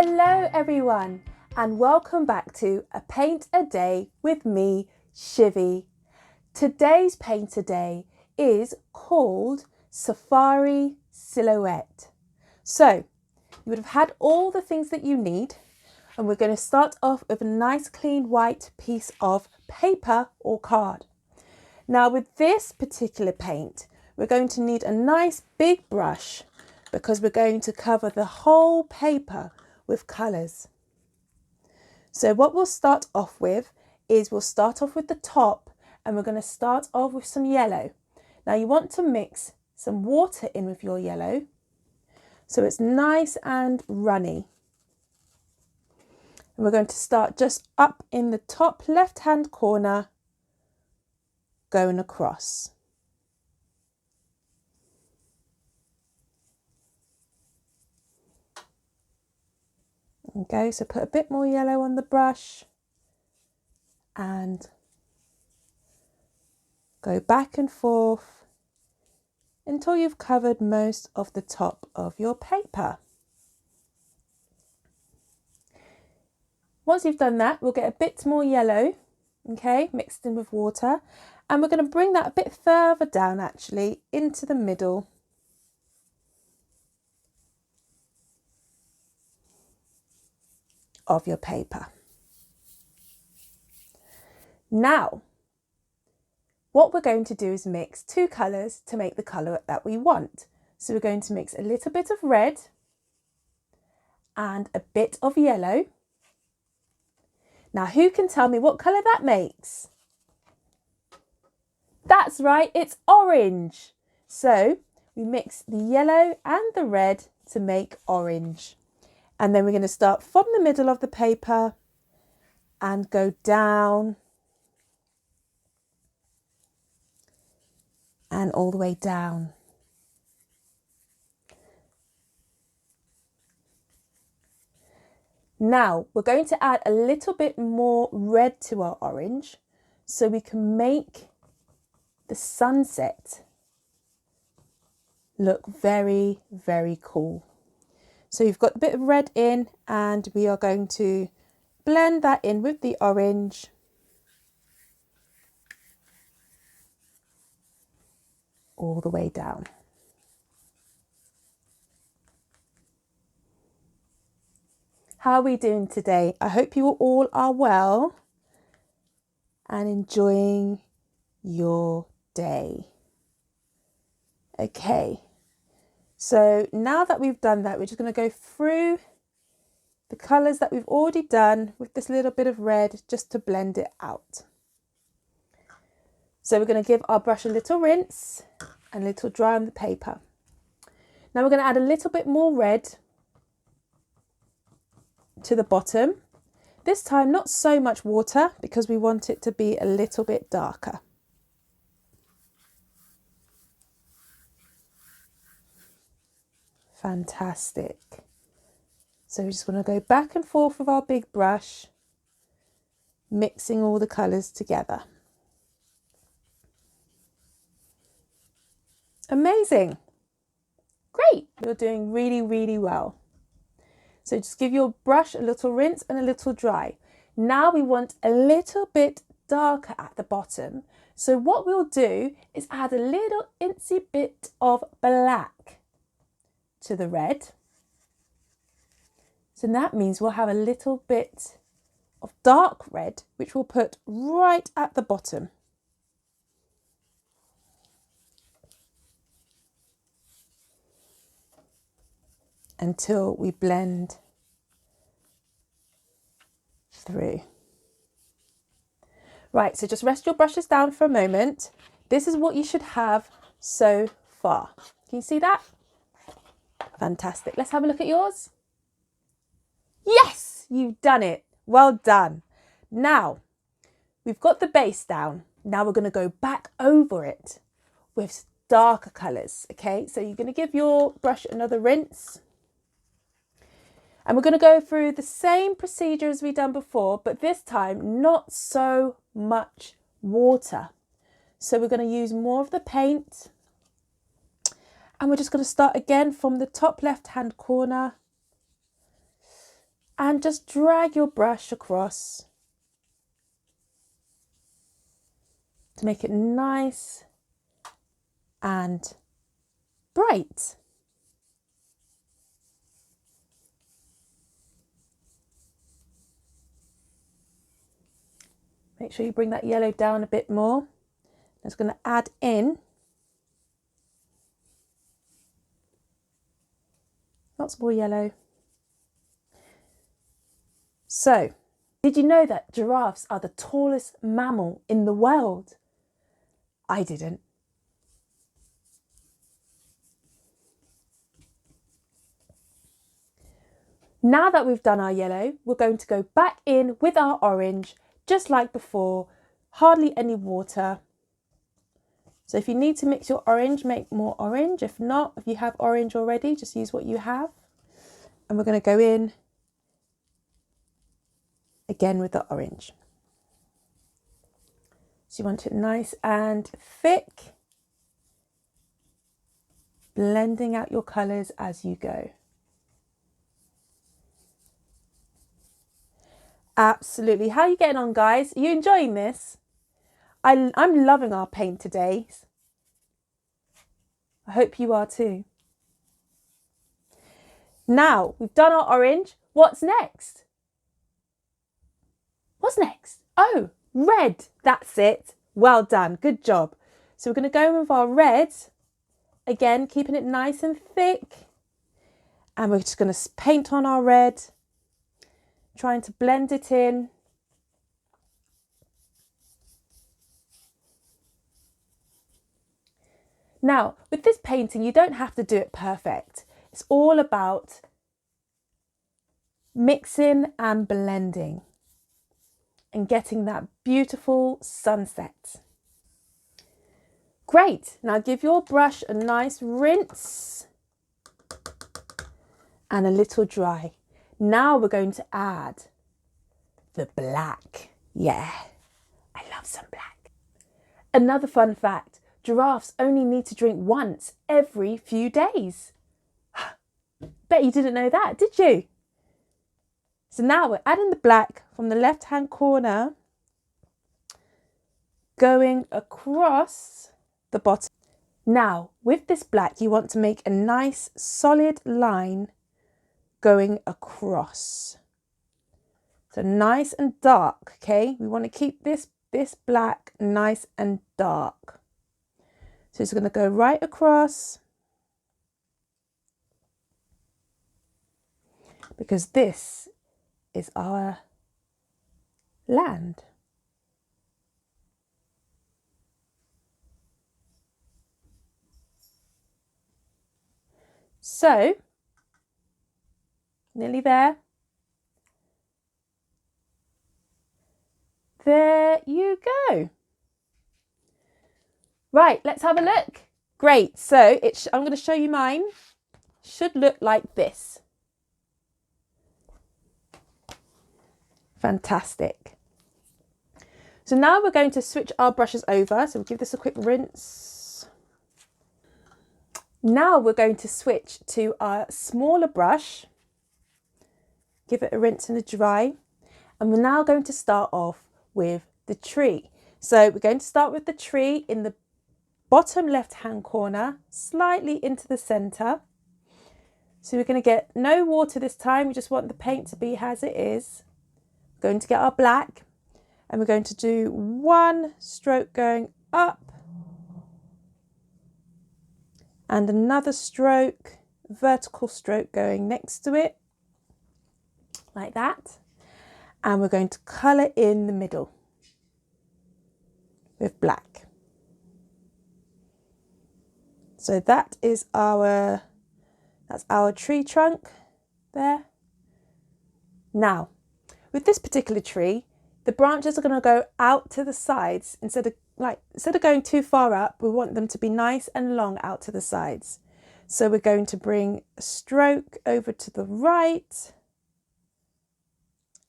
Hello everyone and welcome back to A Paint a Day with me, Shivy. Today's paint a day is called Safari Silhouette. So you would have had all the things that you need, and we're going to start off with a nice clean white piece of paper or card. Now with this particular paint, we're going to need a nice big brush because we're going to cover the whole paper with colours. So what we'll start off with is we'll start off with the top, and we're going to start off with some yellow. Now you want to mix some water in with your yellow so it's nice and runny. And we're going to start just up in the top left hand corner, going across. Okay, so put a bit more yellow on the brush and go back and forth until you've covered most of the top of your paper. Once you've done that, we'll get a bit more yellow, okay, mixed in with water, and we're going to bring that a bit further down actually into the middle. Of your paper. Now, what we're going to do is mix two colours to make the colour that we want. So we're going to mix a little bit of red and a bit of yellow. Now, who can tell me what colour that makes? That's right, it's orange. So we mix the yellow and the red to make orange. And then we're going to start from the middle of the paper and go down and all the way down. Now we're going to add a little bit more red to our orange so we can make the sunset look very, very cool. So you've got a bit of red in, and we are going to blend that in with the orange. All the way down. How are we doing today? I hope you all are well and enjoying your day. Okay. So now that we've done that, we're just going to go through the colours that we've already done with this little bit of red just to blend it out. So we're going to give our brush a little rinse and a little dry on the paper. Now we're going to add a little bit more red to the bottom. This time not so much water because we want it to be a little bit darker. Fantastic. So we just want to go back and forth with our big brush, mixing all the colours together. Amazing. Great. You're doing really, really well. So just give your brush a little rinse and a little dry. Now we want a little bit darker at the bottom. So what we'll do is add a little incy bit of black to the red. So that means we'll have a little bit of dark red, which we'll put right at the bottom. Until we blend through. Right, so just rest your brushes down for a moment. This is what you should have so far. Can you see that? Fantastic. Let's have a look at yours. Yes, you've done it. Well done. Now, we've got the base down. Now we're going to go back over it with darker colours. Okay, so you're going to give your brush another rinse. And we're going to go through the same procedure as we've done before, but this time not so much water. So we're going to use more of the paint. And we're just going to start again from the top left hand corner and just drag your brush across to make it nice and bright. Make sure you bring that yellow down a bit more. I'm just going to add in lots more yellow. So, did you know that giraffes are the tallest mammal in the world? I didn't. Now that we've done our yellow, we're going to go back in with our orange, just like before, hardly any water. So if you need to mix your orange, make more orange. If not, if you have orange already, just use what you have. And we're going to go in again with the orange. So you want it nice and thick, blending out your colours as you go. Absolutely. How are you getting on, guys? Are you enjoying this? I'm loving our paint today. I hope you are too. Now, we've done our orange. What's next? What's next? Oh, red. That's it. Well done. Good job. So we're going to go in with our red. Again, keeping it nice and thick. And we're just going to paint on our red, trying to blend it in. Now, with this painting, you don't have to do it perfect. It's all about mixing and blending and getting that beautiful sunset. Great. Now give your brush a nice rinse and a little dry. Now we're going to add the black. Yeah, I love some black. Another fun fact, giraffes only need to drink once every few days. Bet you didn't know that, did you? So now we're adding the black from the left-hand corner, going across the bottom. Now, with this black, you want to make a nice solid line going across. So nice and dark, okay? We want to keep this black nice and dark. So it's going to go right across, because this is our land. So, nearly there. There you go. Right, let's have a look. Great, so I'm going to show you mine. Should look like this. Fantastic. So now we're going to switch our brushes over. So we'll give this a quick rinse. Now we're going to switch to our smaller brush. Give it a rinse and a dry. And we're now going to start off with the tree. So we're going to start with the tree in the bottom left-hand corner, slightly into the centre. So we're going to get no water this time. We just want the paint to be as it is. We're going to get our black and we're going to do one stroke going up and another stroke, vertical stroke going next to it, like that. And we're going to colour in the middle with black. So that's our tree trunk there. Now, with this particular tree, the branches are going to go out to the sides. Instead of going too far up, we want them to be nice and long out to the sides. So we're going to bring a stroke over to the right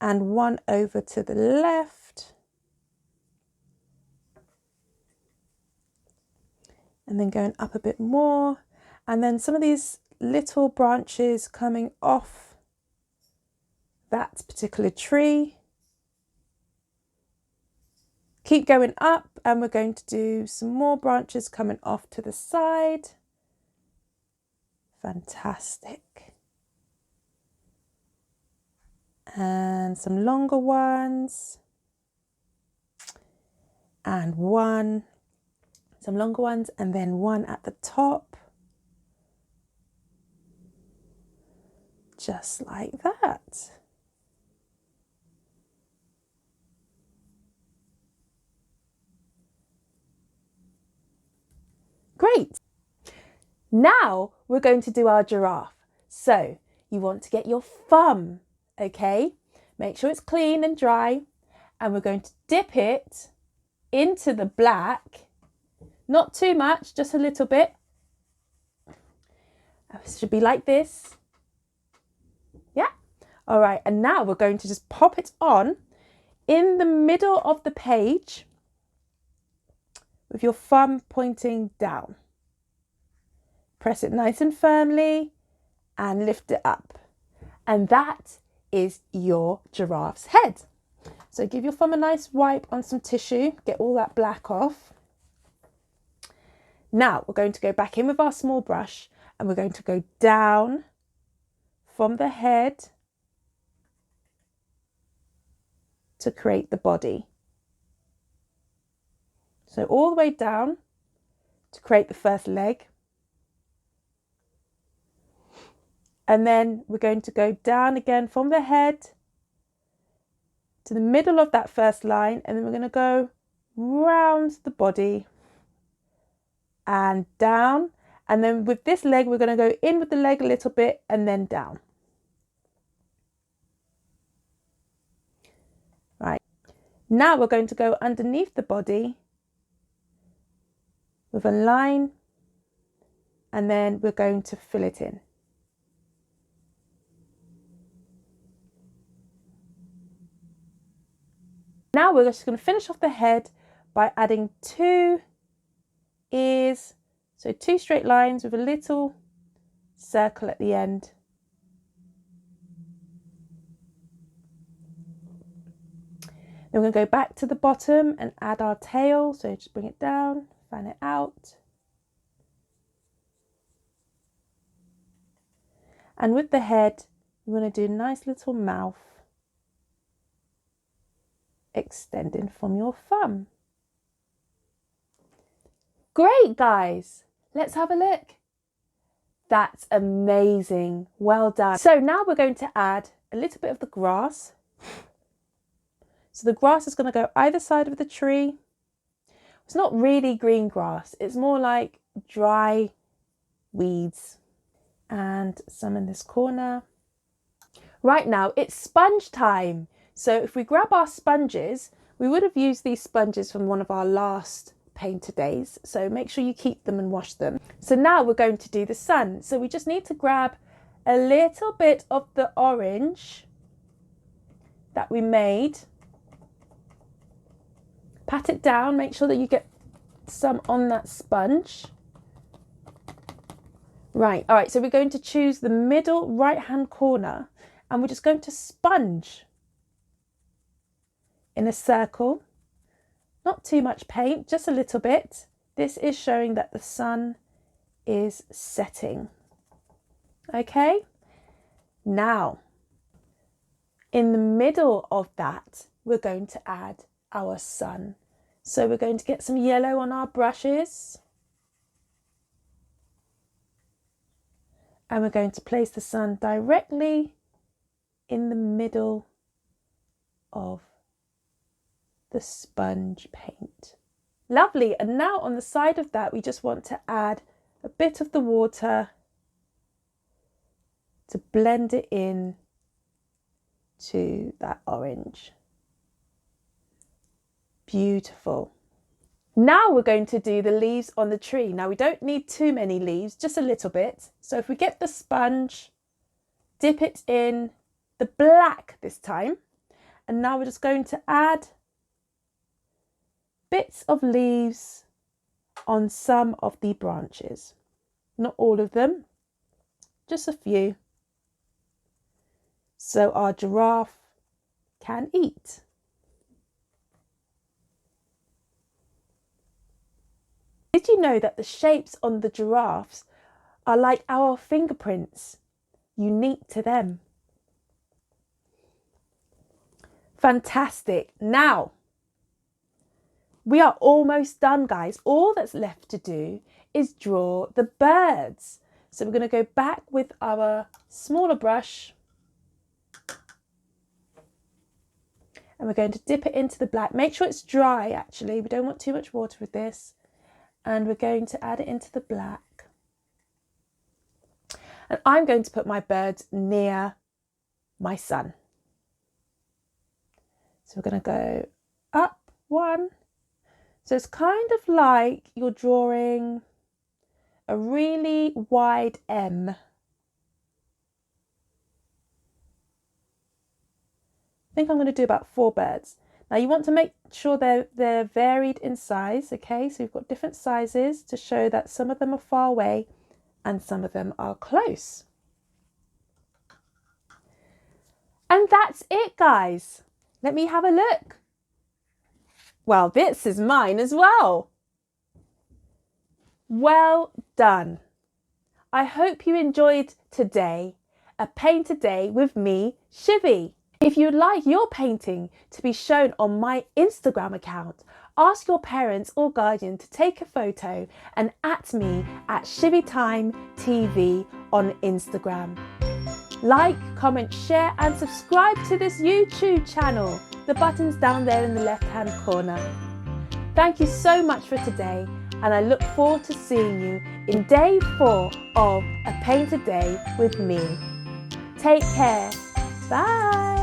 and one over to the left. And then going up a bit more. And then some of these little branches coming off that particular tree. Keep going up, and we're going to do some more branches coming off to the side. Fantastic. And some longer ones. And one. Some longer ones, and then one at the top. Just like that. Great. Now we're going to do our giraffe. So you want to get your thumb, okay? Make sure it's clean and dry, and we're going to dip it into the black. Not too much, just a little bit. It should be like this. Yeah. All right, and now we're going to just pop it on in the middle of the page with your thumb pointing down. Press it nice and firmly and lift it up. And that is your giraffe's head. So give your thumb a nice wipe on some tissue, get all that black off. Now we're going to go back in with our small brush, and we're going to go down from the head to create the body. So all the way down to create the first leg. And then we're going to go down again from the head to the middle of that first line, and then we're going to go round the body and down. And then with this leg, we're going to go in with the leg a little bit and then down. Right. Now we're going to go underneath the body with a line, and then we're going to fill it in. Now we're just going to finish off the head by adding 2 ears. So 2 straight lines with a little circle at the end. Then we're going to go back to the bottom and add our tail. So just bring it down, fan it out. And with the head, we're going to do a nice little mouth extending from your thumb. Great, guys. Let's have a look. That's amazing. Well done. So now we're going to add a little bit of the grass. So the grass is going to go either side of the tree. It's not really green grass. It's more like dry weeds. And some in this corner. Right now it's sponge time. So if we grab our sponges, we would have used these sponges from one of our last painter days. So make sure you keep them and wash them. So now we're going to do the sun. So we just need to grab a little bit of the orange that we made. Pat it down, make sure that you get some on that sponge. Right, all right, so we're going to choose the middle right-hand corner, and we're just going to sponge in a circle. Not too much paint, just a little bit. This is showing that the sun is setting. Okay, now in the middle of that, we're going to add our sun. So we're going to get some yellow on our brushes. And we're going to place the sun directly in the middle of the sponge paint. Lovely. And now on the side of that, we just want to add a bit of the water to blend it in to that orange. Beautiful. Now we're going to do the leaves on the tree. Now we don't need too many leaves, just a little bit. So if we get the sponge, dip it in the black this time. And now we're just going to add bits of leaves on some of the branches. Not all of them, just a few. so our giraffe can eat. Did you know that the shapes on the giraffes are like our fingerprints, unique to them? Fantastic. Now, we are almost done, guys. All that's left to do is draw the birds. So we're going to go back with our smaller brush and we're going to dip it into the black. Make sure it's dry, actually. We don't want too much water with this. And we're going to add it into the black. And I'm going to put my birds near my sun. So we're going to go up one. So it's kind of like you're drawing a really wide M. I think I'm going to do about 4 birds. Now you want to make sure they're varied in size, okay? So we've got different sizes to show that some of them are far away and some of them are close. And that's it, guys. Let me have a look. Well, this is mine as well. Well done. I hope you enjoyed today, a paint a day with me, Shivy. If you'd like your painting to be shown on my Instagram account, ask your parents or guardian to take a photo and @ me at Shivy Time TV on Instagram. Like, comment, share and subscribe to this YouTube channel. The button's down there in the left-hand corner. Thank you so much for today, and I look forward to seeing you in day 4 of A Paint a Day with me. Take care. Bye.